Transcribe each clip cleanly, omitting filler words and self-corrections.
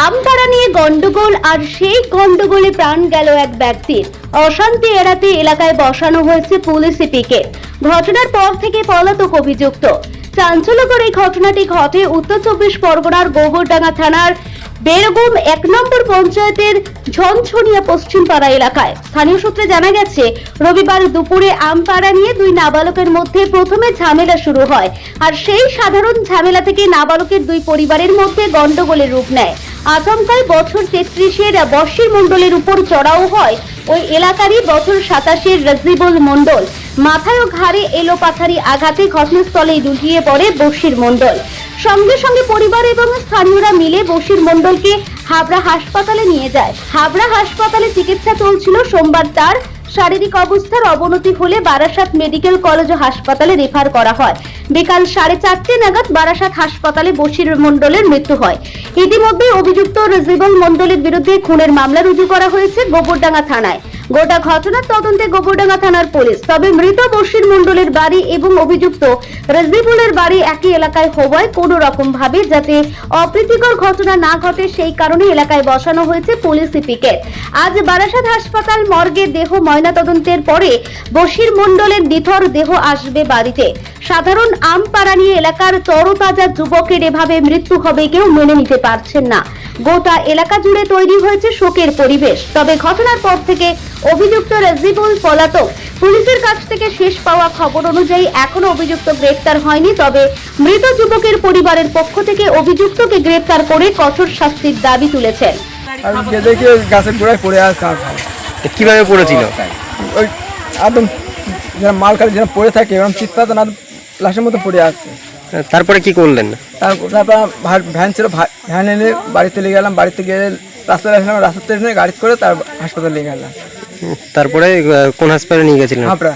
আমপাড়া নিয়ে গন্ডগোল, আর সেই গন্ডগোলে প্রাণ গেল এক ব্যক্তির। অশান্তি এড়াতে এলাকায় বসানো হয়েছে পুলিশি পিকেট। ঘটনার পর থেকে পলাতক অভিযুক্ত। চাঞ্চল্যকর এই ঘটনাটি ঘটে উত্তর 24 পরগনার গোবরডাঙ্গা থানার বেরগুম 1 নম্বর পঞ্চায়েতের ঝনঝনিয়া পশ্চিমপাড়া এলাকায়। স্থানীয় সূত্রে জানা গেছে, রবিবার দুপুরে আমপাড়া নিয়ে দুই নাবালকের মধ্যে প্রথমে ঝামেলা শুরু হয়, আর সেই সাধারণ ঝামেলা থেকে নাবালকের দুই পরিবারের মধ্যে গন্ডগোলের রূপ নেয়। আচমকায় বছর 33-এর বশির মণ্ডলের উপর চড়াও হয় ওই এলাকারই বছর 27-এর রাজিবুল মণ্ডল। মাথায় ও ঘাড়ে এলোপাথারি আঘাতে ঘটনাস্থলেই লুটিয়ে পড়ে বশির মণ্ডল। সঙ্গে সঙ্গে পরিবার এবং স্থানীয়রা মিলে বশির মণ্ডলকে হাবড়া হাসপাতালে নিয়ে যায়। হাবড়া হাসপাতালে চিকিৎসা চলছিল। সোমবার তার শারীরিক অবস্থার অবনতি হলে বারাসাত মেডিকেল কলেজ ও হাসপাতালে রেফার করা হয়। বিকাল 4:30 নাগাদ বারাসাত হাসপাতালে বশির মণ্ডলের মৃত্যু হয়। ইতিমধ্যে অভিযুক্ত রাজিবুল মণ্ডলের বিরুদ্ধে খুনের মামলা রুজু করা হয়েছে গোবরডাঙ্গা থানায়। গোটা ঘটনার তদন্তে গোবরডাঙ্গা থানার পুলিশ। তবে মৃত বশির মণ্ডলের বাড়ি এবং অভিযুক্ত রাজিবুলের বাড়ি একই এলাকায় হওয়ায় কোনো রকম ভাবে যাতে অপ্রীতিকর ঘটনা না ঘটে সেই কারণে এলাকায় বসানো হয়েছে পুলিশি পিকেট। আজ বারাসাত হাসপাতাল মর্গে দেহ ময়নাতদন্তের পরে বশির মণ্ডলের নিথর দেহ আসবে বাড়িতে। সাধারণ আমপাড়া নিয়ে এলাকার তরতাজা যুবকের এভাবে মৃত্যু হবে কেউ মেনে নিতে পারছেন না। গোটা এলাকা জুড়ে তৈরি হয়েছে শোকের পরিবেশ। তবে ঘটনার পর থেকে অভিযুক্ত রাজিবুল পলাতক। পুলিশের কাছ থেকে শেষ পাওয়া খবর অনুযায়ী এখনো অভিযুক্ত গ্রেফতার হয়নি। তবে মৃত যুবকের পরিবারের পক্ষ থেকে অভিযুক্তকে গ্রেফতার করে কঠোর শাস্তির দাবি তুলেছেন। দেখি গাছের গোড়ায় পড়ে আছে। কিভাবে পড়েছিল? ওই একদম যেন মাল খালি যেন পড়ে থাকে এরকম চিৎপাত না লাশের মতো পড়ে আছে। তারপরে কি করলেন? তারপর ভ্যান ছিল, ভ্যান এনে বাড়িতে নিয়ে গেলাম। বাড়িতে গিয়ে রাস্তায় আসলাম, রাস্তাতে এনে গাড়ি করে তার হাসপাতালে নিয়ে গেলাম। তারপরে কোন হাসপাতালে নিয়ে গেছিলেন? হাবড়া।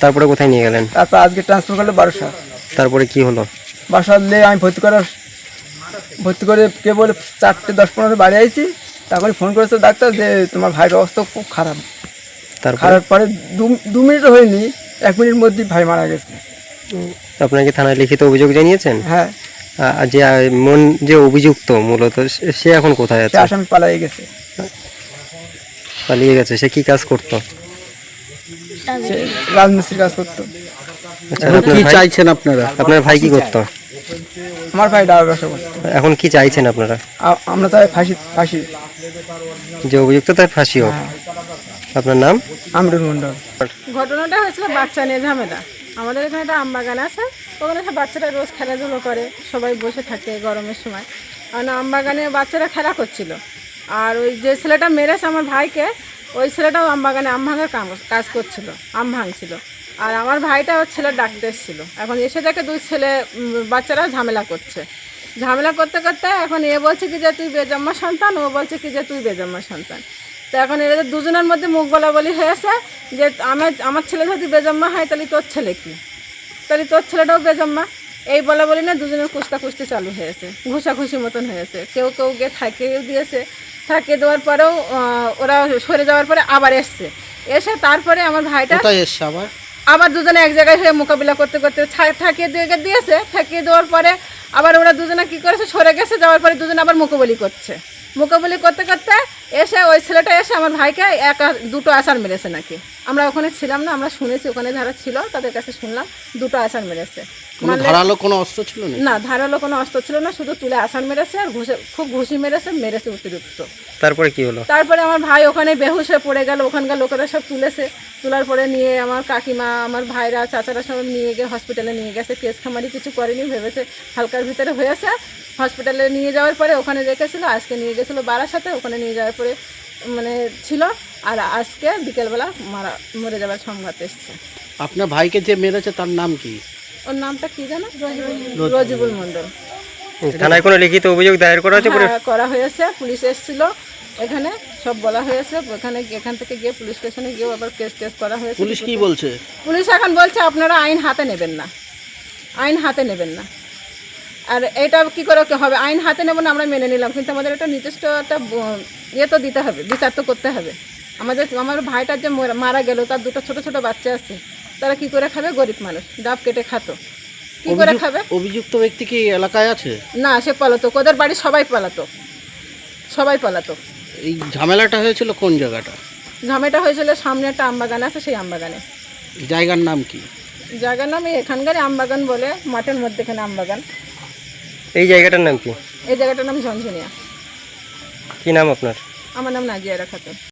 তারপরে কোথায় নিয়ে গেলেন? তারপর আজকে ট্রান্সফার করলো বারাসাত। তারপরে কি হলো? বারাসাত নিয়ে আমি ভর্তি করে কে বলে 4:10-15 বাড়ি আইছি। তারপরে ফোন করেছে ডাক্তার যে তোমার ভাইয়ের অবস্থা খুব খারাপ। খারাপ পরে 2 মিনিটও হয়নি, 1 মিনিট মধ্যেই ভাই মারা গেছে। আপনাকে থানায় লিখিত অভিযোগ জানিয়েছেন? হ্যাঁ। যে অভিযুক্ত মূলত সে এখন কোথায় আছে? আসামি পালিয়ে গেছে। পালিয়ে গেছে। সে কি কাজ করতো? রাজমিস্ত্রির কাজ করতো। কি চাইছেন আপনারা? আপনার ভাই কি করতো? আমার ভাই ডাব ব্যবসা করতো। এখন কি চাইছেন আপনারা? আমরা চাই ফাঁসি। যে অভিযুক্ত তার ফাঁসি হোক। আপনার নাম? আমরুল মণ্ডল। ঘটনাটা হয়েছিল বাচ্চা নিয়ে ঝামেলা। আমাদের এখানে একটা আম বাগান আছে, ওখানে সব বাচ্চারা রোজ খেলাধুলো করে, সবাই বসে থাকে গরমের সময়। আর আম বাগানে বাচ্চারা খেলা করছিল। আর ওই যে ছেলেটা মেরেছে আমার ভাইকে, ওই ছেলেটাও আম বাগানে আম ভাঙার কাজ করছিল, আম ভাঙছিল। আর আমার ভাইটা ওর ছেলে ডাকতে এসেছিল। এখন এসে দেখে 2 ছেলে বাচ্চারা ঝামেলা করছে। ঝামেলা করতে করতে এখন এ বলছে কি যে তুই বেজন্মা সন্তান, ও বলছে কি যে তুই বেজন্মা সন্তান। তো এখন এদের দুজনের মধ্যে মুখ বলাবলি হয়েছে যে আমার ছেলে যদি বেজন্মা হয় তাহলে তোর ছেলে কি, তাহলে তোর ছেলেটাও বেজন্মা। এই বলা বলি না দুজনের কুস্তি চালু হয়েছে, ঘুষাঘুষি মতন হয়েছে। কেউ গিয়ে থাকিয়ে দিয়েছে। থাকিয়ে দেওয়ার পরেও ওরা সরে যাওয়ার পরে আবার এসে তারপরে আমার ভাইটা আবার দুজনে এক জায়গায় হয়ে মোকাবিলা করতে করতে থাকিয়ে দিয়েছে। থাকিয়ে দেওয়ার পরে আবার ওরা দুজনে কী করেছে, সরে গেছে। যাওয়ার পরে দুজনে আবার মোকাবিলা করতে করতে এসে ওই ছেলেটা এসে আমার ভাইকে 2টো আছাড় মেরেছে নাকি। আমরা ওখানে ছিলাম না, আমরা শুনেছি, ওখানে যারা ছিল তাদের কাছে শুনলাম 2টো আছাড় মেরেছে। ধারালো কোনো অস্ত্র ছিল না, ধারালো কোনো অস্ত্র ছিল না, শুধু তুলে আছাড় মেরেছে আর খুব ঘুষি মেরেছে অতিরিক্ত। তারপরে কি হলো? তারপরে আমার ভাই ওখানে বেহুশ হয়ে পড়ে গেল। ওখানকার লোকেরা সব তোলার পরে নিয়ে আমার কাকিমা, আমার ভাইরা, চাচারা সব নিয়ে গিয়ে হসপিটালে নিয়ে গেছে। কেস খামারি কিছু করেনি, ভেবেছে হালকার ভিতরে হয়েছে। হসপিটালে নিয়ে যাওয়ার পরে ওখানে রেখেছিল। আজকে নিয়ে গেছিলো বারাসাতে, ওখানে নিয়ে যাওয়ার পরে ছিল। আর আজকে বিকেলবেলা মরে যাওয়ার সংবাদ এসছে। আপনার ভাইকে যে মেরেছে তার নাম কি? ওর নামটা কি জানো? রাজিবুল মণ্ডল। থানায় কোনো লিখিত অভিযোগ দায়ের করা হয়েছে? করা হয়েছে, পুলিশ এসেছিল, এখানে সব বলা হয়েছে। এখান থেকে গিয়ে পুলিশ স্টেশনে গিয়ে আবার কেস করা হয়েছে। পুলিশ কি বলছে? পুলিশ এখন বলছে আপনারা আইন হাতে নেবেন না। আর এটা কি করে হবে? আইন হাতে নেব না, আমরা মেনে নিলাম, কিন্তু আমাদের একটা নিজস্ব একটা তো দিতে হবে, বিচার তো করতে হবে। আমার ভাইটার যে মারা গেল, তার 2টো ছোট বাচ্চা আছে, তারা কি করে খাবে? গরিব মানুষ, ডাব কেটে খাতো, কি করে খাবে? অভিযুক্ত ব্যক্তি কি এলাকায় আছে? না, সে পলাতক। ওদের বাড়ি সবাই পলাতক। সবাই পলাতক। এই ঝামেলাটা হয়েছিল কোন জায়গাটা? ঝামেটা হয়েছিল সামনে একটা আমবাগান আছে, সেই আমবাগানে। জায়গার নাম কি? জায়গার নাম এই এখানকার আমবাগান বলে, মাঠের মধ্যেখানে আমবাগান। এই জায়গাটার নাম কি? এই জায়গাটার নাম ঝনঝনিয়া। কি নাম আপনার? আমার নাম নাজিয়ারা খাতুন।